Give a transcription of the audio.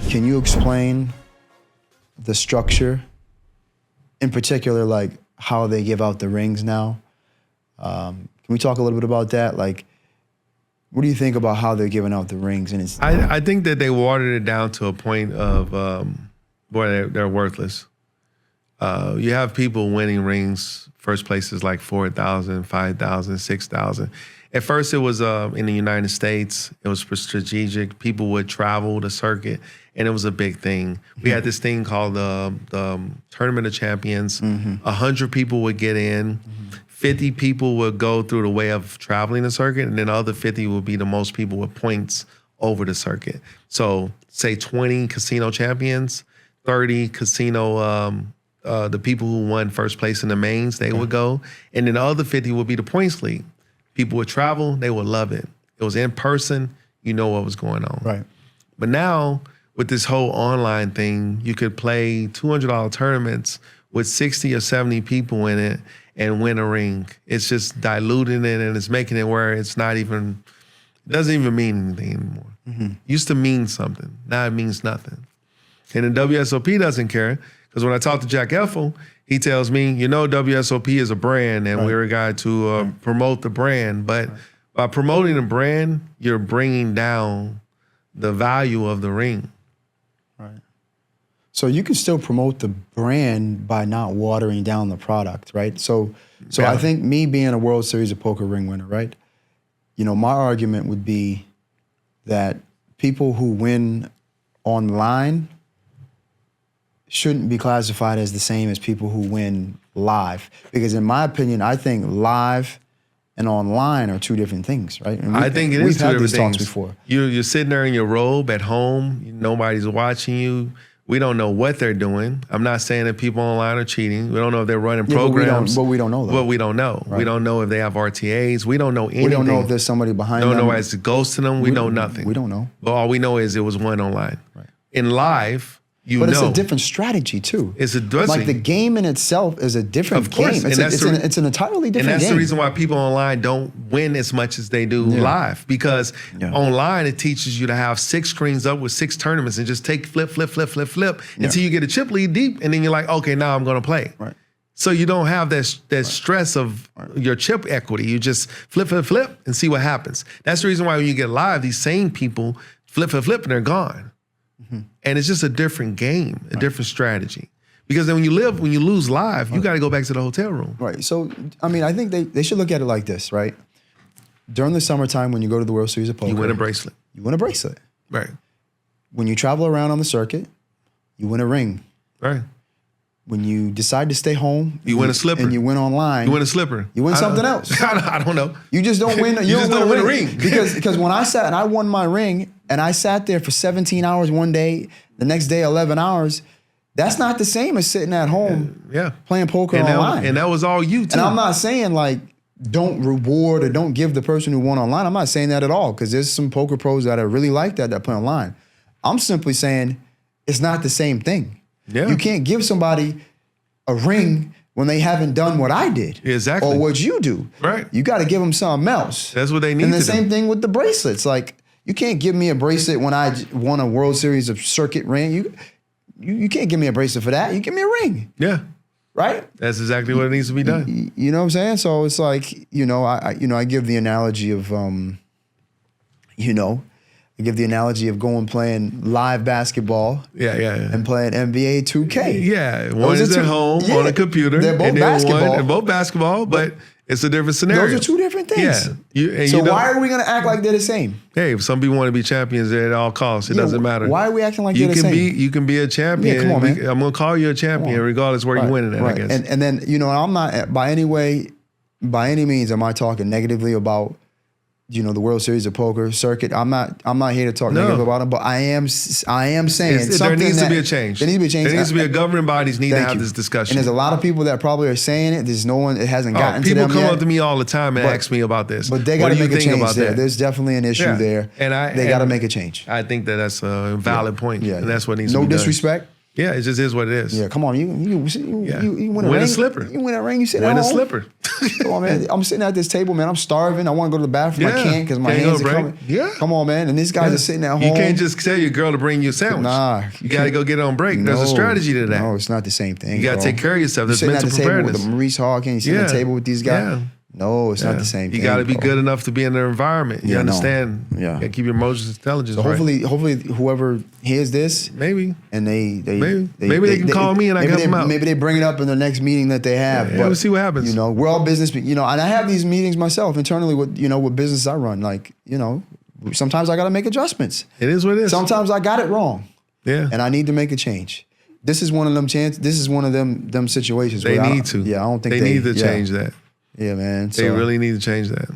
Can you explain the structure, in particular, like how they give out the rings now? Can we talk a little bit about that? Like, what do you think about how they're giving out the rings? And I think that they watered it down to a point of where they're worthless. You have people winning rings, first places like 4,000, 5,000, 6,000. At first, it was in the United States. It was strategic. People would travel the circuit, and it was a big thing. We had this thing called the Tournament of Champions. 100 people would get in. 50 people would go through the way of traveling the circuit, and then the other 50 would be the most people with points over the circuit. So say 20 casino champions, 30 casino, the people who won first place in the mains, they would go. And then the other 50 would be the points league. People would travel, they would love it. It was in person, you know what was going on. Right. But now, with this whole online thing, you could play $200 tournaments with 60 or 70 people in it and win a ring. It's just diluting it, and it's making it where it's not even, it doesn't even mean anything anymore. Used to mean something. Now it means nothing. And the WSOP doesn't care, because when I talk to Jack Effel, he tells me, you know, WSOP is a brand, and we're a guy to promote the brand. But by promoting the brand, you're bringing down the value of the ring. Right. So you can still promote the brand by not watering down the product, right? So I think me being a World Series of Poker ring winner, right? You know, my argument would be that people who win online shouldn't be classified as the same as people who win live. Because in my opinion, I think live and online are two different things, right? And I think it is two different things. We've had these talks before. You're sitting there in your robe at home. Nobody's watching you. We don't know what they're doing. I'm not saying that people online are cheating. We don't know if they're running programs. But we don't know, though. But we don't know. Right. We don't know if they have RTAs. We don't know anything. We don't know if there's somebody behind them. We don't know as a ghost to them. We know nothing. We don't know. But all we know is it was one online. Right. In live, but it's a different strategy too. It's like the game in itself is a different game. It's an entirely different game. And that's the reason why people online don't win as much as they do live. Because online it teaches you to have 6 screens up with 6 tournaments and just take flip until you get a chip lead deep, and then you're like, okay, now I'm going to play. Right. So you don't have that stress of your chip equity. You just flip and see what happens. That's the reason why when you get live, these same people flip and they're gone. And it's just a different game, a different strategy. Because then when you lose live, you got to go back to the hotel room. Right. So, I mean, I think they should look at it like this, right? During the summertime, when you go to the World Series of Poker, you win a bracelet. You win a bracelet. Right. When you travel around on the circuit, you win a ring. Right. When you decide to stay home, you win a slipper. And you win online, you win a slipper. You win something else. I don't know. You just don't win. You just don't win a ring. because when I sat and I won my ring and I sat there for 17 hours one day, the next day 11 hours, that's not the same as sitting at home playing poker online. And that was all you too. And I'm not saying like don't reward or don't give the person who won online. I'm not saying that at all, because there's some poker pros that are really like that play online. I'm simply saying it's not the same thing. Yeah. You can't give somebody a ring when they haven't done what I did. Exactly. Or what you do. Right. You got to give them something else. That's what they need to do. And the same thing with the bracelets. Like, you can't give me a bracelet when I won a World Series of Circuit ring. You can't give me a bracelet for that. You give me a ring. Yeah. Right? That's exactly what needs to be done. You know what I'm saying? So it's like, I give the analogy of, I give the analogy of going playing live basketball. Yeah. And playing NBA 2K. Yeah. One is at home on a computer. They're both basketball. They're both basketball, but it's a different scenario. Those are two different things. Yeah. So why are we going to act like they're the same? Hey, if some people want to be champions at all costs, it doesn't matter. Why are we acting like they're the same? You can be a champion. Yeah, come on, man. I'm going to call you a champion regardless where you win it at, I guess. And then, I'm not by any means am I talking negatively about the World Series of Poker circuit. I'm not here to talk negative about them, but I am saying there needs to be a change. There needs to be a change. There needs to be a governing bodies need to have this discussion. And there's a lot of people that probably are saying it. There's no one. It hasn't gotten to them yet. People come up to me all the time and ask me about this. But they got to make a change there. There's definitely an issue there. And they got to make a change. I think that's a valid point. Yeah, and that's what needs to be done. No disrespect. Yeah, it just is what it is. Yeah, come on, you win a Win ring. a slipper. You win a ring. You sit at Win a home. slipper. Come on, man. I'm sitting at this table, man. I'm starving. I want to go to the bathroom. I can't because my Can't go hands are break. coming. Yeah. Come on, man. And these guys are sitting at home. You can't just tell your girl to bring you a sandwich. Nah. You got to go get it on break. There's a strategy to that. No, it's not the same thing. You got to take care of yourself. There's You're sitting mental at the table preparedness. with Maurice Hawkins. You sit at the table with these guys. Yeah. No, it's not the same thing. You got to be bro. good enough to be in their environment. You understand? Yeah. You got to keep your emotions intelligence. So hopefully whoever hears this, maybe, and they can call me and I can help them out. Maybe they bring it up in the next meeting that they have. Yeah, we'll see what happens. You know, we're all business. You know, and I have these meetings myself internally with with business I run. Like, you know, sometimes I got to make adjustments. It is what it is. Sometimes I got it wrong. Yeah, and I need to make a change. This is one of them This is one of them situations. They where need to. Yeah, I don't think they need to change that. Yeah, man. They really need to change that.